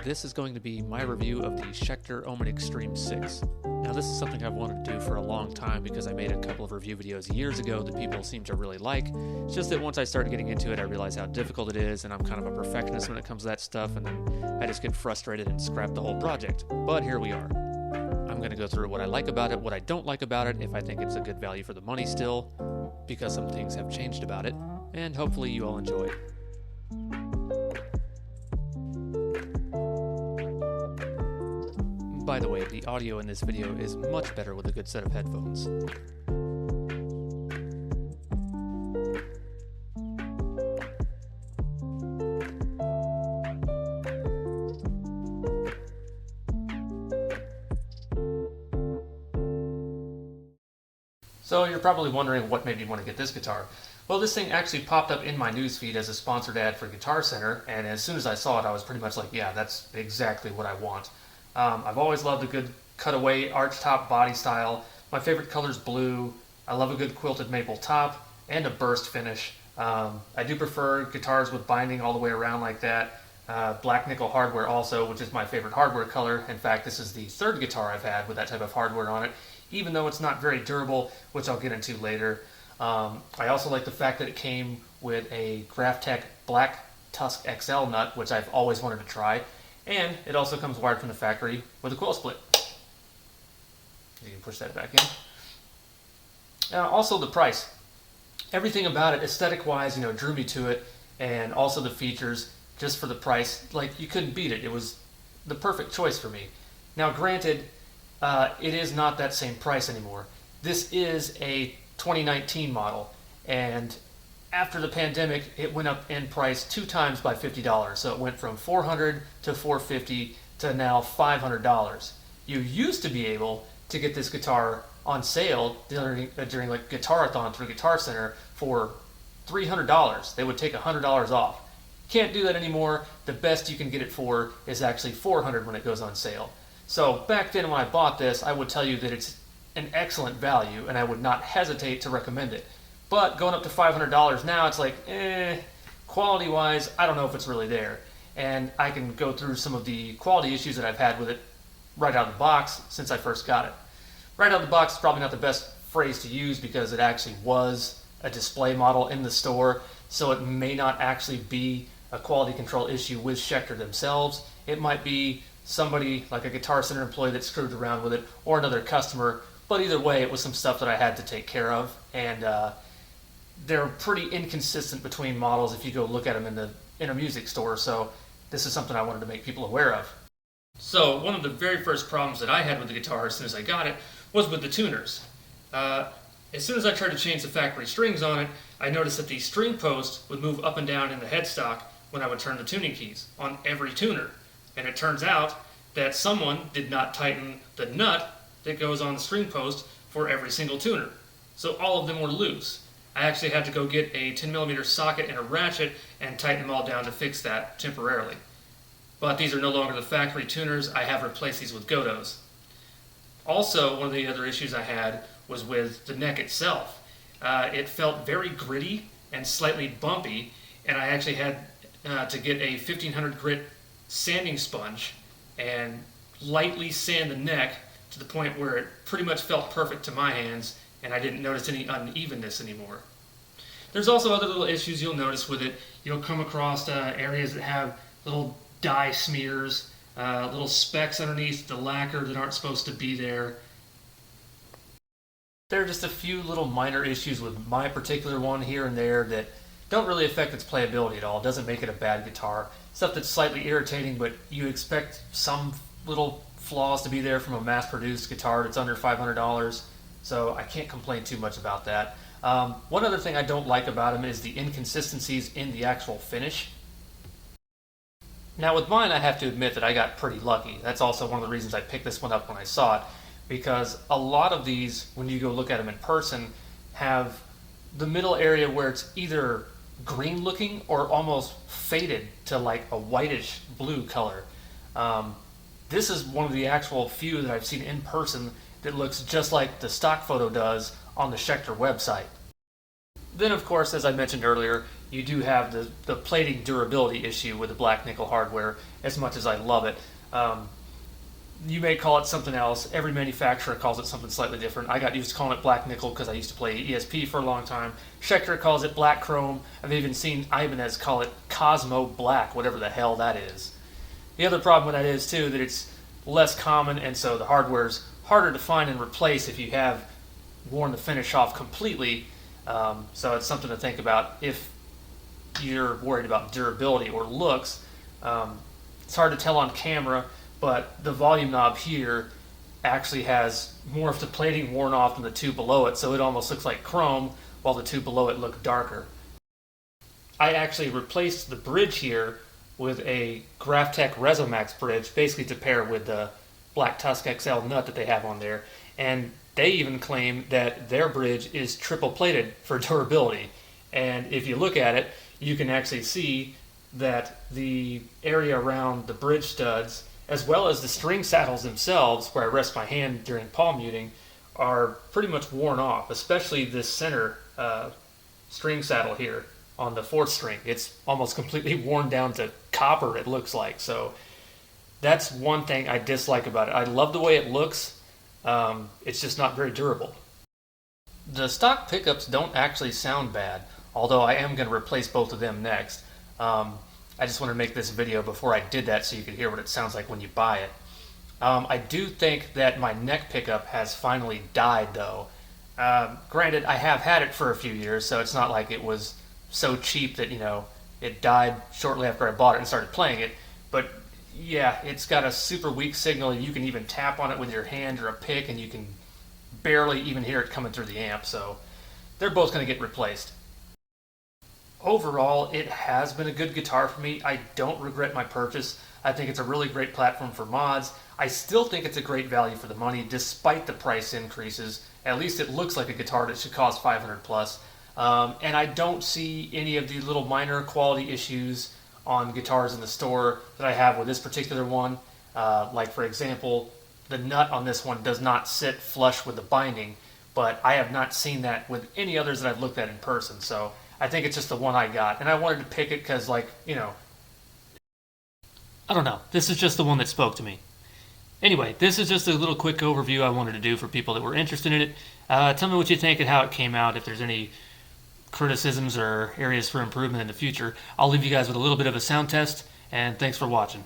This is going to be my review of the Schecter Omen Extreme 6. Now this is something I've wanted to do for a long time because I made a couple of review videos years ago that people seem to really like. It's just that once I started getting into it, I realized how difficult it is, and I'm kind of a perfectionist when it comes to that stuff, and then I just get frustrated and scrap the whole project. But here we are. I'm going to go through what I like about it, what I don't like about it, if I think it's a good value for the money still, because some things have changed about it, and hopefully you all enjoy it. By the way, the audio in this video is much better with a good set of headphones. So you're probably wondering what made me want to get this guitar. Well, this thing actually popped up in my newsfeed as a sponsored ad for Guitar Center, and as soon as I saw it, I was pretty much like, yeah, that's exactly what I want. I've always loved a good cutaway arch top body style. My favorite color is blue. I love a good quilted maple top and a burst finish. I do prefer guitars with binding all the way around like that. Black nickel hardware also, which is my favorite hardware color. In fact, this is the third guitar I've had with that type of hardware on it, even though it's not very durable, which I'll get into later. I also like the fact that it came with a Graphtec Black Tusk XL nut, which I've always wanted to try. And it also comes wired from the factory with a coil split. You can push that back in. Also the price. Everything about it, aesthetic-wise, drew me to it, and also the features, just for the price, like you couldn't beat it. It was the perfect choice for me. Now, granted, it is not that same price anymore. This is a 2019 model, and after the pandemic, it went up in price 2 times by $50. So it went from $400 to $450 to now $500. You used to be able to get this guitar on sale during like Guitarathon through Guitar Center for $300. They would take $100 off. Can't do that anymore. The best you can get it for is actually $400 when it goes on sale. So back then when I bought this, I would tell you that it's an excellent value, and I would not hesitate to recommend it. But going up to $500 now, it's like, quality-wise, I don't know if it's really there. And I can go through some of the quality issues that I've had with it right out of the box since I first got it. Right out of the box is probably not the best phrase to use because it actually was a display model in the store, so it may not actually be a quality control issue with Schecter themselves. It might be somebody like a Guitar Center employee that screwed around with it, or another customer, but either way, it was some stuff that I had to take care of, and they're pretty inconsistent between models if you go look at them in a music store, so this is something I wanted to make people aware of. So one of the very first problems that I had with the guitar as soon as I got it was with the tuners. As soon as I tried to change the factory strings on it, I noticed that the string post would move up and down in the headstock when I would turn the tuning keys on every tuner. And it turns out that someone did not tighten the nut that goes on the string post for every single tuner. So all of them were loose. I actually had to go get a 10mm socket and a ratchet and tighten them all down to fix that temporarily. But these are no longer the factory tuners. I have replaced these with Godos. Also, one of the other issues I had was with the neck itself. It felt very gritty and slightly bumpy, and I actually had to get a 1500 grit sanding sponge and lightly sand the neck to the point where it pretty much felt perfect to my hands, and I didn't notice any unevenness anymore. There's also other little issues you'll notice with it. You'll come across areas that have little dye smears, little specks underneath the lacquer that aren't supposed to be there. There are just a few little minor issues with my particular one here and there that don't really affect its playability at all. It doesn't make it a bad guitar. Stuff that's slightly irritating, but you expect some little flaws to be there from a mass-produced guitar that's under $500, so I can't complain too much about that. One other thing I don't like about them is the inconsistencies in the actual finish. Now with mine, I have to admit that I got pretty lucky. That's also one of the reasons I picked this one up when I saw it, because a lot of these, when you go look at them in person, have the middle area where it's either green looking or almost faded to like a whitish blue color. This is one of the actual few that I've seen in person that looks just like the stock photo does on the Schecter website. Then of course, as I mentioned earlier, you do have the plating durability issue with the black nickel hardware. As much as I love it, you may call it something else. Every manufacturer calls it something slightly different. I got used to calling it black nickel because I used to play ESP for a long time. Schecter calls it black chrome. I've even seen Ibanez call it Cosmo black, whatever the hell that is. The other problem with that is too that it's less common, and so the hardware's harder to find and replace if you have worn the finish off completely. So it's something to think about if you're worried about durability or looks. It's hard to tell on camera, but the volume knob here actually has more of the plating worn off than the two below it, so it almost looks like chrome, while the two below it look darker. I actually replaced the bridge here with a Graphtec Resomax bridge, basically to pair with the Black Tusk XL nut that they have on there, and they even claim that their bridge is triple plated for durability. And if you look at it, you can actually see that the area around the bridge studs, as well as the string saddles themselves, where I rest my hand during palm muting, are pretty much worn off, especially this center string saddle here on the fourth string. It's almost completely worn down to copper, it looks like. So that's one thing I dislike about it. I love the way it looks. It's just not very durable. The stock pickups don't actually sound bad, although I am going to replace both of them next. I just wanted to make this video before I did that so you could hear what it sounds like when you buy it. I do think that my neck pickup has finally died though. Granted, I have had it for a few years, so it's not like it was so cheap that, it died shortly after I bought it and started playing it. But yeah, it's got a super weak signal. You can even tap on it with your hand or a pick and you can barely even hear it coming through the amp, so they're both going to get replaced. Overall, it has been a good guitar for me. I don't regret my purchase. I think it's a really great platform for mods. I still think it's a great value for the money despite the price increases. At least it looks like a guitar that should cost $500 plus. And I don't see any of the little minor quality issues on guitars in the store that I have with this particular one. Like for example, the nut on this one does not sit flush with the binding, but I have not seen that with any others that I've looked at in person. So I think it's just the one I got, and I wanted to pick it because, I don't know. This is just the one that spoke to me. Anyway, this is just a little quick overview I wanted to do for people that were interested in it. Tell me what you think and how it came out, if there's any criticisms or areas for improvement in the future. I'll leave you guys with a little bit of a sound test, and thanks for watching.